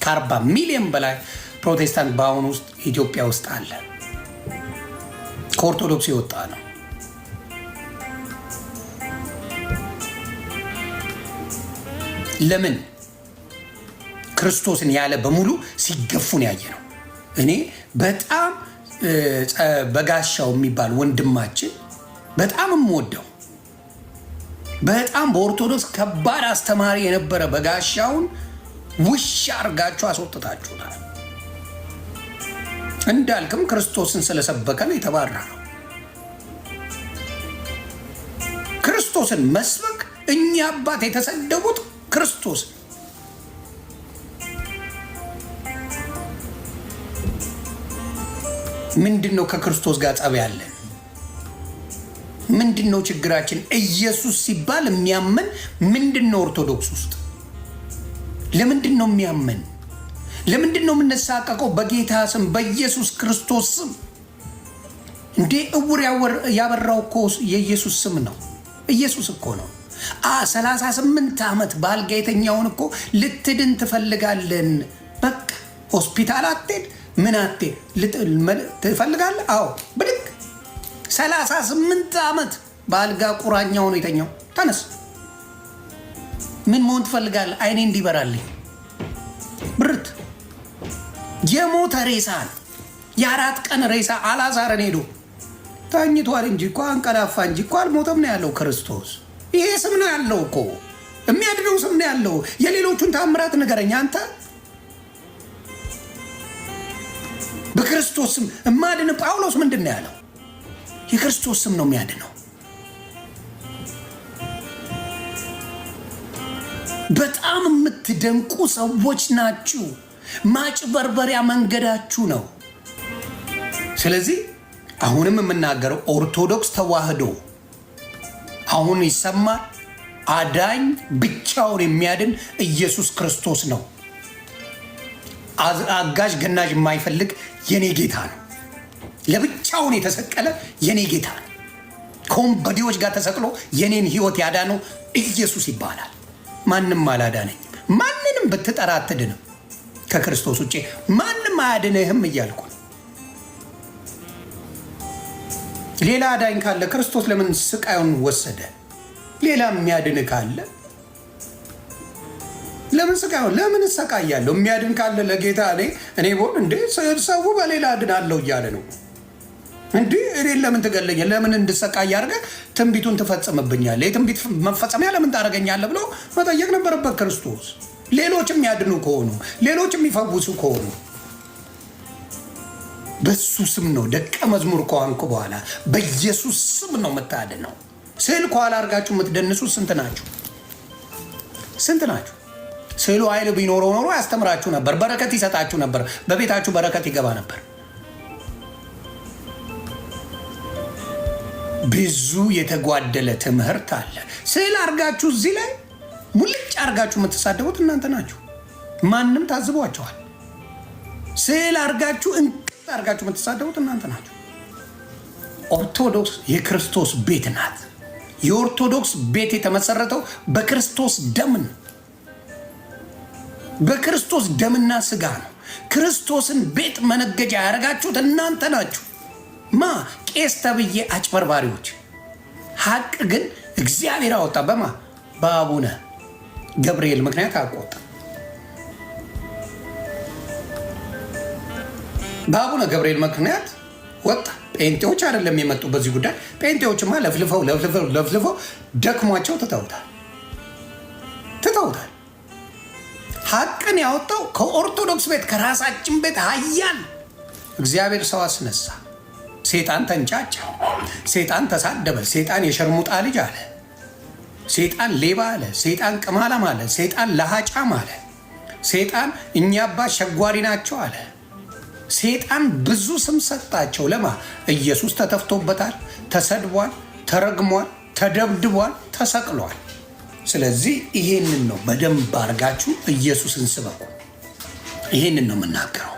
ከ40 ሚሊዮን በላይ ፕሮቴስታንት በአሁኑ ውስጥ ኢትዮጵያ ውስጥ አለ። ከኦርቶዶክስ የወጣ ነው። ለምን? ክርስቶስን ያለ በሙሉ ሲገፉን ያየ ነው። እኔ በጣም በጋሻው የሚባል ወንድማችን በጣም የምወደው በጣም በኦርቶዶክስ ከባድ አስተማሪ የነበረ በጋሻውን ውሻ አርጋችሁ አስወጥታችሁታል። እንዳልክም ክርስቶስን ስለሰበከ ነው የተባረረው። ክርስቶስን መስበክ እኛ አባት የተሰደቡት ክርስቶስ ምንድነው? ከክርስቶስ ጋር ጸብ ያለን ምንድነው ችግራችን? ኢየሱስ ሲባል የሚያመን ምንድነው? ኦርቶዶክስ ውስጥ ለምንድነው የሚያመን? ለምንድነው የምንሳቀቀው? በጌታ ስም በኢየሱስ ክርስቶስ ስም እንዴ! እውር ያበራው እኮ የኢየሱስ ስም ነው። ኢየሱስ እኮ ነው። 38 ዓመት ባልጋ የተኛውን እኮ ልትድን ትፈልጋለን። በቃ ሆስፒታል አትሄድ ምን አትሄድ ትፈልጋለህ? አዎ ብድግ 38 ዓመት ባልጋ ቁራኛውን የተኛው ተነስ። ምን መሆን ትፈልጋለህ? አይኔ እንዲበራልኝ ብርት የሞተ ሬሳን የ4 ቀን ሬሳ አላዛርን ሄዶ ተኝቷል እንጂ እኮ አንቀላፋ እንጂ እኮ አልሞተም ነው ያለው ክርስቶስ። ይሄ ስም ነው ያለው እኮ የሚያድነው ስም ነው ያለው። የሌሎቹን ታምራት ንገረኝ አንተ። በክርስቶስ ስም እማድን ጳውሎስ ምንድን ነው ያለው? የክርስቶስ ስም ነው የሚያድነው። በጣም የምትደንቁ ሰዎች ናችሁ። ማጭበርበሪያ መንገዳችሁ ነው። ስለዚህ አሁንም የምናገረው ኦርቶዶክስ ተዋህዶ አሁን ይሰማል። አዳኝ ብቻውን የሚያድን ኢየሱስ ክርስቶስ ነው። አጋዥ ገናዥ የማይፈልግ የኔ ጌታ ነው። ለብቻውን የተሰቀለ የኔ ጌታ ነው። ከወንበዴዎች ጋር ተሰቅሎ የኔን ህይወት ያዳነው ኢየሱስ ይባላል። ማንም አላዳነኝም። ማንንም ብትጠራ አትድንም። ከክርስቶስ ውጭ ማንም አያድንህም እያልኩ ነው። ሌላ አዳኝ ካለ ክርስቶስ ለምን ስቃዩን ወሰደ? ሌላ የሚያድን ካለ ለምን ስቃዩን ለምን እሰቃያለሁ? የሚያድን ካለ ለጌታ እኔ ቦል እንዴ ሰው በሌላ አድናለሁ እያለ ነው እንዴ? እኔን ለምን ትገለኛለህ? ለምን እንድሰቃይ አድርገህ ትንቢቱን ትፈጽምብኛለህ? የትንቢት መፈጸሚያ ለምን ታደርገኛለህ ብሎ መጠየቅ ነበረበት ክርስቶስ። ሌሎች የሚያድኑ ከሆኑ ሌሎች የሚፈውሱ ከሆኑ በሱ ስም ነው ደቀ መዝሙር ከሆንኩ በኋላ በኢየሱስ ስም ነው የምታድነው። ስዕል ከኋላ አድርጋችሁ የምትደንሱ ስንት ናችሁ? ስንት ናችሁ? ስዕሉ ኃይል ቢኖረው ኖሮ ያስተምራችሁ ነበር፣ በረከት ይሰጣችሁ ነበር፣ በቤታችሁ በረከት ይገባ ነበር። ብዙ የተጓደለ ትምህርት አለ። ስዕል አድርጋችሁ እዚህ ላይ ሙልጭ አድርጋችሁ የምትሳደቡት እናንተ ናችሁ። ማንም ታዝቧቸዋል። ስዕል አድርጋችሁ እንቅጥ አድርጋችሁ የምትሳደቡት እናንተ ናችሁ። ኦርቶዶክስ የክርስቶስ ቤት ናት። የኦርቶዶክስ ቤት የተመሰረተው በክርስቶስ ደም ነው። በክርስቶስ ደምና ስጋ ነው። ክርስቶስን ቤት መነገጃ ያደረጋችሁት እናንተ ናችሁ። ቄስ ተብዬ አጭበርባሪዎች። ሀቅ ግን እግዚአብሔር አወጣ። በአቡነ ገብርኤል ምክንያት አቆጣ። በአቡነ ገብርኤል ምክንያት ወጣ። ጴንጤዎች አይደለም የመጡ በዚህ ጉዳይ። ጴንጤዎችማ ለፍልፈው ደክሟቸው ትተውታል። ሀቅን ያወጣው ከኦርቶዶክስ ቤት ከራሳችን ቤት ሀያል እግዚአብሔር ሰው አስነሳ። ሴጣን ተንጫጫ፣ ሴጣን ተሳደበ፣ ሴጣን የሸርሙጣ ልጅ አለ፣ ሴጣን ሌባ አለ፣ ሴጣን ቅማላም አለ፣ ሴጣን ለሃጫም አለ፣ ሴጣን እኛ አባት ሸጓሪ ናቸው አለ። ሴጣን ብዙ ስም ሰጣቸው። ለማ ኢየሱስ ተተፍቶበታል፣ ተሰድቧል፣ ተረግሟል፣ ተደብድቧል፣ ተሰቅሏል። ስለዚህ ይሄንን ነው በደንብ አድርጋችሁ ኢየሱስን ስበኩ። ይሄንን ነው የምናገረው።